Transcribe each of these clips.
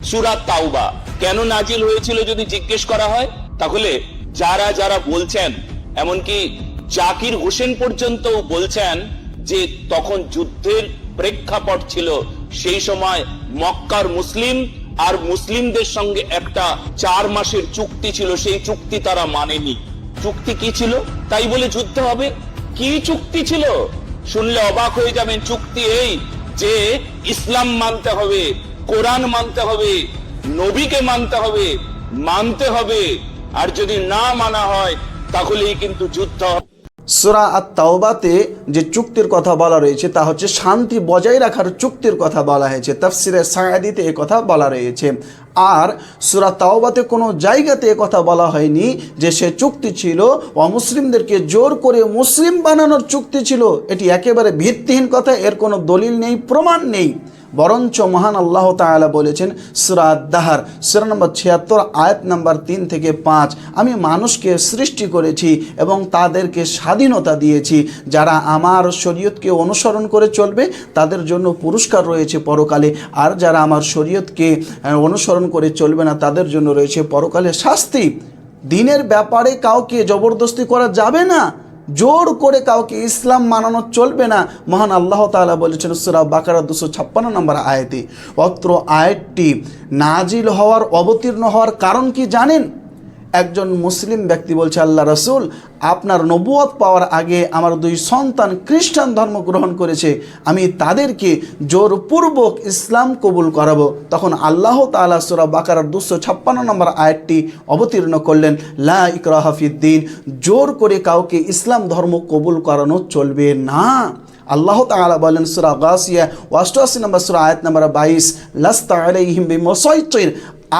সূরা তাওবা কেন নাজিল হয়েছিল যদি জিজ্ঞেস করা হয়, তাহলে যারা যারা বলছেন, এমনকি জাকির হোসেন পর্যন্ত বলছেন যে তখন যুদ্ধের প্রেক্ষাপট ছিল, সেই সময় মক্কার মুসলিম আর মুসলিমদের সঙ্গে একটা 4 মাসের চুক্তি ছিল, সেই চুক্তি তারা মানেনি। চুক্তি কি ছিল? তাই বলে যুদ্ধ হবে? কি চুক্তি ছিল? শুনলে অবাক হয়ে যাবেন। চুক্তি এই যে ইসলাম মানতে হবে, কোরআন মানতে হবে, নবীকে মানতে হবে, আর যদি না মানা হয় তাহলেই কিন্তু যুদ্ধ। সূরা আত-তাওবাতে যে চুক্তির কথা বলা রয়েছে তা হচ্ছে শান্তি বজায় রাখার চুক্তির কথা বলা হয়েছে। তাফসিরে সাঈদীতে এই কথা বলা রয়েছে। আর সূরা তাওবাতে কোনো জায়গাতে এ কথা বলা হয়নি যে সে চুক্তি ছিল অমুসলিমদেরকে জোর করে মুসলিম বানানোর চুক্তি ছিল। এটি একেবারে ভিত্তিহীন কথা, এর কোনো দলিল নেই, প্রমাণ নেই। বরঞ্চ মহান আল্লাহ তাআলা বলেছেন সূরা আদ-দাহর সূরা নম্বর ৭৬ আয়াত নম্বর ৩ থেকে ৫, আমি মানুষকে সৃষ্টি করেছি এবং তাদেরকে স্বাধীনতা দিয়েছি। যারা আমার শরীয়তকে অনুসরণ করে চলবে তাদের জন্য পুরস্কার রয়েছে পরকালে, আর যারা আমার শরীয়তকে অনুসরণ করে চলবে না তাদের জন্য রয়েছে পরকালে শাস্তি। দিনের ব্যাপারে কাউকে জবরদস্তি করা যাবে না, জোর করে কাউকে ইসলাম মানানো চলবে না। মহান আল্লাহ তাআলা বলেছেন সূরা বাকারা 256 নম্বর আয়াতে। অত্র আয়াতটি নাজিল হওয়ার, অবতীর্ণ হওয়ার কারণ কি জানেন? একজন মুসলিম ব্যক্তি বলছে, আল্লাহ রাসূল, আপনার নবুয়ত পাওয়ার আগে আমার 2 সন্তান খ্রিস্টান ধর্ম গ্রহণ করেছে, আমি তাদেরকে জোরপূর্বক ইসলাম কবুল করাবো। তখন আল্লাহ তাআলা সূরা বাকারার 256 নম্বর আয়াতটি অবতীর্ণ করলেন, লা ইকরাহা ফিদ্দিন, জোর করে কাউকে ইসলাম ধর্ম কবুল করানো চলবে না। আল্লাহ তাআলা বলেন সূরা গাসিয়া 88 নম্বর সূরা আয়াত নম্বর 22, লাস্তা আলাইহিম বিমুসাইতির,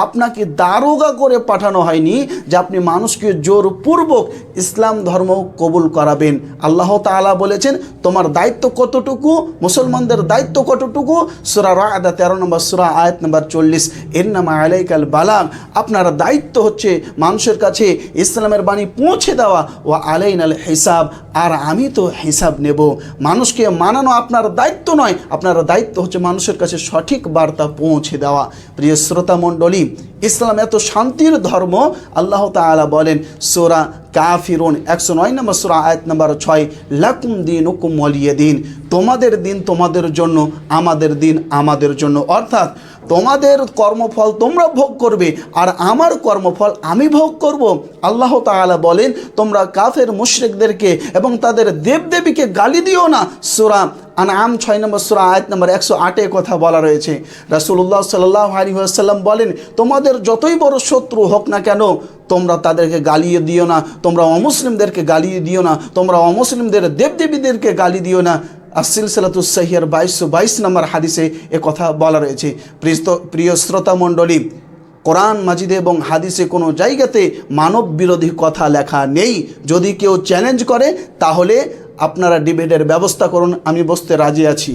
আপনাকে দারোগা করে পাঠানো হয়নি যে আপনি মানুষকে জোরপূর্বক ইসলাম ধর্ম কবুল করাবেন। আল্লাহ তাআলা বলেছেন তোমার দায়িত্ব কতটুকু, মুসলমানদের দায়িত্ব কতটুকু? সূরা রা'দ 13 নম্বর সূরা আয়াত নম্বর 40, ইন্নামা আলাইকাল বালাগ, আপনার দায়িত্ব হচ্ছে মানুষের কাছে ইসলামের বাণী পৌঁছে দেওয়া, ওয়া আলাইনাল হিসাব, আর আমি তো হিসাব নেব। মানুষকে মানানো আপনার দায়িত্ব নয়, আপনার দায়িত্ব হচ্ছে মানুষের কাছে সঠিক বার্তা পৌঁছে দেওয়া। প্রিয় শ্রোতা মণ্ডলী, ইসলাম এত শান্তির ধর্ম। আল্লাহ তাআলা বলেন সূরা কাফিরুন 109 নম্বর সূরা আয়াত নম্বর 6, লাকুম দীনুকুম ওয়ালিয়া দীন, তোমাদের দিন তোমাদের জন্য, আমাদের দিন আমাদের জন্য। অর্থাৎ তোমাদের কর্মফল তোমরা ভোগ করবে আর আমার কর্মফল আমি ভোগ করব। আল্লাহ তাআলা বলেন তোমরা কাফের মুশরিকদেরকে এবং তাদের দেবদেবীকে গালি দিও না। সূরা আনআম 6 নম্বর সূরা আয়াত নম্বর 108 কথা বলা রয়েছে। রাসূলুল্লাহ সাল্লাল্লাহু আলাইহি ওয়াসাল্লাম বলেন তোমাদের যতই বড় শত্রু হোক না কেন তোমরা তাদেরকে গালিয়ে দিও না, তোমরা অমুসলিমদেরকে গালিয়ে দিও না, তোমরা অমুসলিমদের দেবদেবীদেরকে গালি দিও না। সিলসিলাতুস সহিহার 2222 নম্বর হাদিসে এ কথা বলা রয়েছে। প্রিয় শ্রোতা মণ্ডলী, কোরআন মাজিদে এবং হাদিসে কোনো জায়গাতে মানব বিরোধী কথা লেখা নেই। যদি কেউ চ্যালেঞ্জ করে তাহলে আপনারা ডিবেটের ব্যবস্থা করুন, আমি বসতে রাজি আছি।